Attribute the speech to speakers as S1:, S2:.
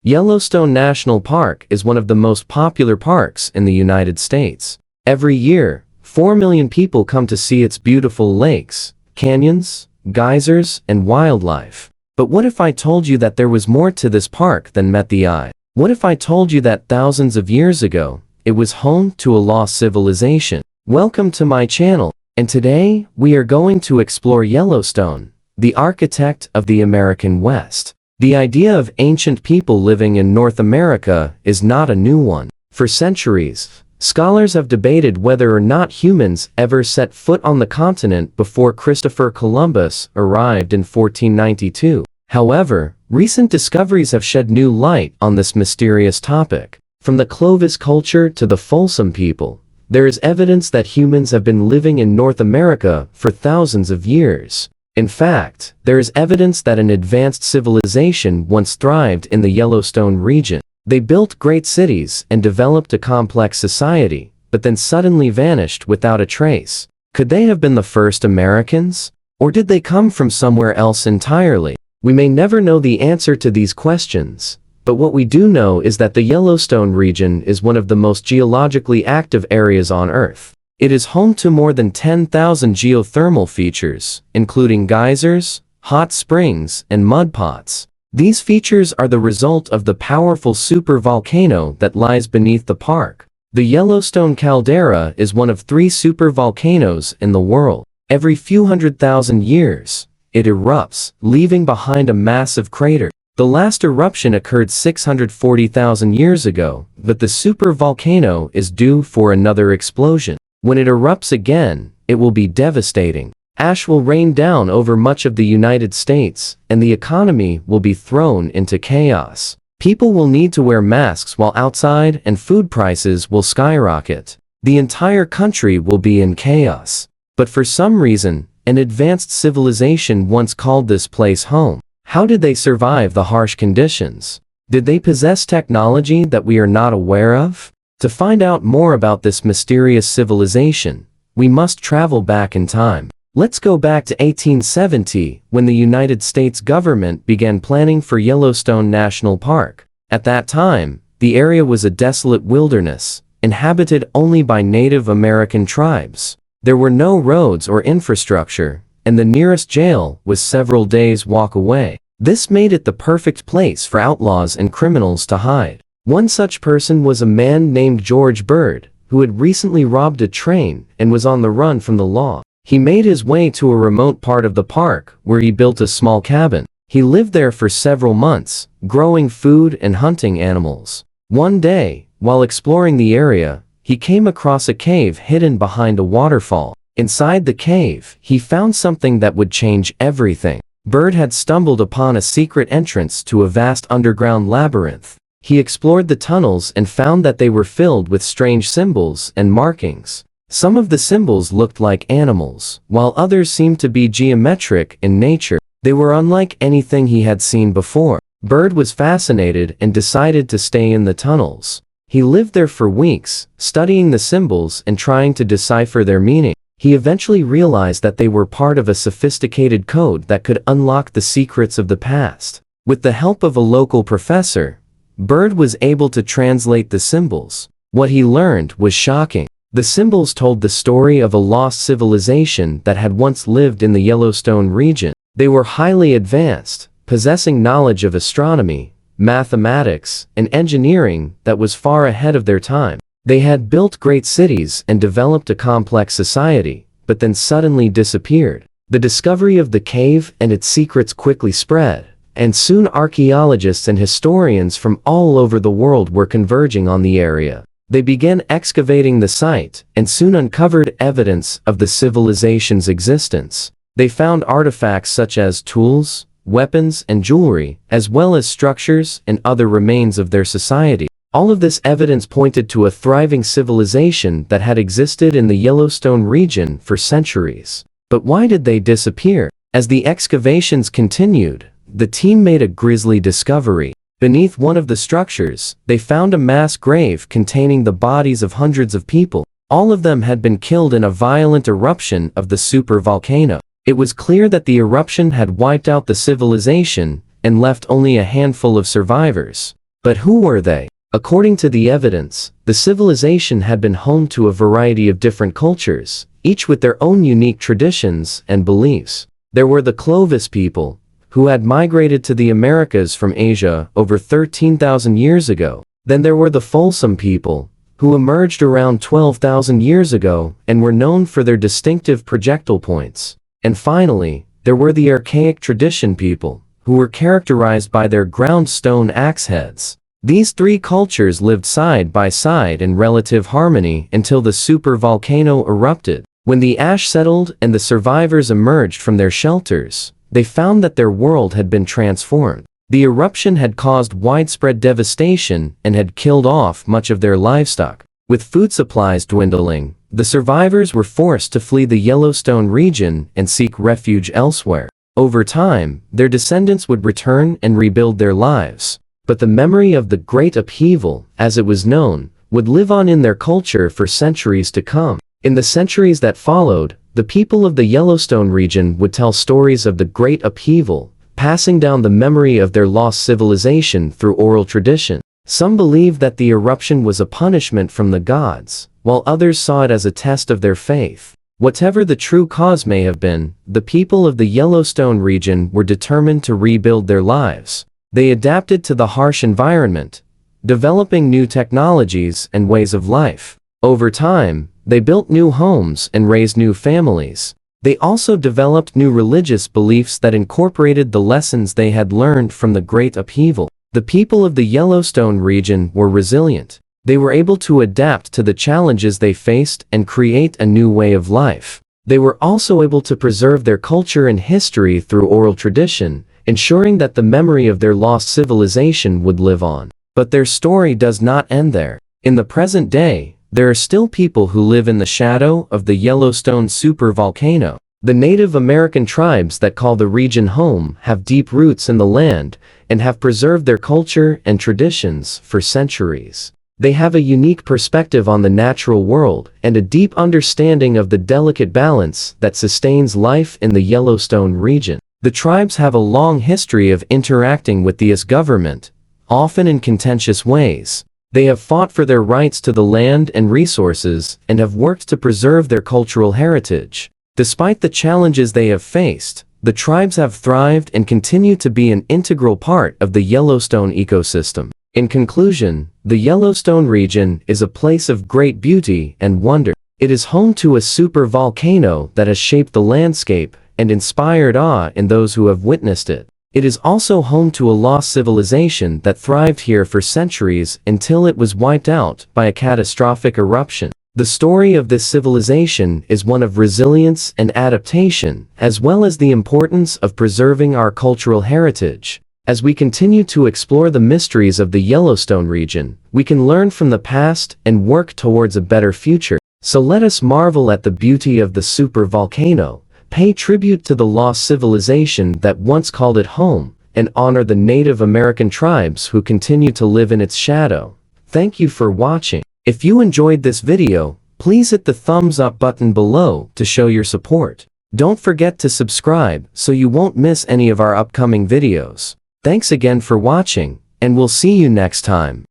S1: Yellowstone National Park is one of the most popular parks in the United States. Every year, 4 million people come to see its beautiful lakes, canyons, geysers, and wildlife. But what if I told you that there was more to this park than met the eye? What if I told you that thousands of years ago, it was home to a lost civilization? Welcome to my channel, and today, we are going to explore Yellowstone, the architect of the American West. The idea of ancient people living in North America is not a new one. For centuries, scholars have debated whether or not humans ever set foot on the continent before Christopher Columbus arrived in 1492. However, recent discoveries have shed new light on this mysterious topic. From the Clovis culture to the Folsom people, there is evidence that humans have been living in North America for thousands of years. In fact, there is evidence that an advanced civilization once thrived in the Yellowstone region. They built great cities and developed a complex society, but then suddenly vanished without a trace. Could they have been the first Americans? Or did they come from somewhere else entirely? We may never know the answer to these questions, but what we do know is that the Yellowstone region is one of the most geologically active areas on Earth. It is home to more than 10,000 geothermal features, including geysers, hot springs, and mud pots. These features are the result of the powerful supervolcano that lies beneath the park. The Yellowstone caldera is one of 3 supervolcanoes in the world. Every few 100,000 years, it erupts, leaving behind a massive crater. The last eruption occurred 640,000 years ago, but the supervolcano is due for another explosion. When it erupts again, it will be devastating. Ash will rain down over much of the United States, and the economy will be thrown into chaos. People will need to wear masks while outside, and food prices will skyrocket. The entire country will be in chaos. But for some reason, an advanced civilization once called this place home. How did they survive the harsh conditions? Did they possess technology that we are not aware of? To find out more about this mysterious civilization, we must travel back in time. Let's go back to 1870, when the United States government began planning for Yellowstone National Park. At that time, the area was a desolate wilderness, inhabited only by Native American tribes. There were no roads or infrastructure, and the nearest jail was several days' walk away. This made it the perfect place for outlaws and criminals to hide. One such person was a man named George Bird, who had recently robbed a train and was on the run from the law. He made his way to a remote part of the park, where he built a small cabin. He lived there for several months, growing food and hunting animals. One day, while exploring the area, he came across a cave hidden behind a waterfall. Inside the cave, he found something that would change everything. Bird had stumbled upon a secret entrance to a vast underground labyrinth. He explored the tunnels and found that they were filled with strange symbols and markings. Some of the symbols looked like animals, while others seemed to be geometric in nature. They were unlike anything he had seen before. Bird was fascinated and decided to stay in the tunnels. He lived there for weeks, studying the symbols and trying to decipher their meaning. He eventually realized that they were part of a sophisticated code that could unlock the secrets of the past. With the help of a local professor, Bird was able to translate the symbols. What he learned was shocking. The symbols told the story of a lost civilization that had once lived in the Yellowstone region. They were highly advanced, possessing knowledge of astronomy, mathematics, and engineering that was far ahead of their time. They had built great cities and developed a complex society, but then suddenly disappeared. The discovery of the cave and its secrets quickly spread, and soon archaeologists and historians from all over the world were converging on the area. They began excavating the site, and soon uncovered evidence of the civilization's existence. They found artifacts such as tools, weapons, and jewelry, as well as structures and other remains of their society. All of this evidence pointed to a thriving civilization that had existed in the Yellowstone region for centuries. But why did they disappear? As the excavations continued, the team made a grisly discovery. Beneath one of the structures, they found a mass grave containing the bodies of hundreds of people. All of them had been killed in a violent eruption of the supervolcano. It was clear that the eruption had wiped out the civilization and left only a handful of survivors. But who were they? According to the evidence, the civilization had been home to a variety of different cultures, each with their own unique traditions and beliefs. There were the Clovis people, who had migrated to the Americas from Asia over 13,000 years ago. Then there were the Folsom people, who emerged around 12,000 years ago and were known for their distinctive projectile points. And finally, there were the archaic tradition people, who were characterized by their ground stone axe heads. These three cultures lived side by side in relative harmony until the supervolcano erupted. When the ash settled and the survivors emerged from their shelters, they found that their world had been transformed. The eruption had caused widespread devastation and had killed off much of their livestock. With food supplies dwindling, the survivors were forced to flee the Yellowstone region and seek refuge elsewhere. Over time, their descendants would return and rebuild their lives. But the memory of the Great Upheaval, as it was known, would live on in their culture for centuries to come. In the centuries that followed, the people of the Yellowstone region would tell stories of the Great Upheaval, passing down the memory of their lost civilization through oral tradition. Some believed that the eruption was a punishment from the gods, while others saw it as a test of their faith. Whatever the true cause may have been, the people of the Yellowstone region were determined to rebuild their lives. They adapted to the harsh environment, developing new technologies and ways of life. Over time, they built new homes and raised new families. They also developed new religious beliefs that incorporated the lessons they had learned from the Great Upheaval. The people of the Yellowstone region were resilient. They were able to adapt to the challenges they faced and create a new way of life. They were also able to preserve their culture and history through oral tradition, ensuring that the memory of their lost civilization would live on. But their story does not end there. In the present day, there are still people who live in the shadow of the Yellowstone supervolcano. The Native American tribes that call the region home have deep roots in the land and have preserved their culture and traditions for centuries. They have a unique perspective on the natural world and a deep understanding of the delicate balance that sustains life in the Yellowstone region. The tribes have a long history of interacting with the US government, often in contentious ways. They have fought for their rights to the land and resources and have worked to preserve their cultural heritage. Despite the challenges they have faced, the tribes have thrived and continue to be an integral part of the Yellowstone ecosystem. In conclusion, the Yellowstone region is a place of great beauty and wonder. It is home to a supervolcano that has shaped the landscape and inspired awe in those who have witnessed it. It is also home to a lost civilization that thrived here for centuries until it was wiped out by a catastrophic eruption. The story of this civilization is one of resilience and adaptation, as well as the importance of preserving our cultural heritage. As we continue to explore the mysteries of the Yellowstone region, we can learn from the past and work towards a better future. So let us marvel at the beauty of the supervolcano, pay tribute to the lost civilization that once called it home, and honor the Native American tribes who continue to live in its shadow. Thank you for watching. If you enjoyed this video, please hit the thumbs up button below to show your support. Don't forget to subscribe so you won't miss any of our upcoming videos. Thanks again for watching, and we'll see you next time.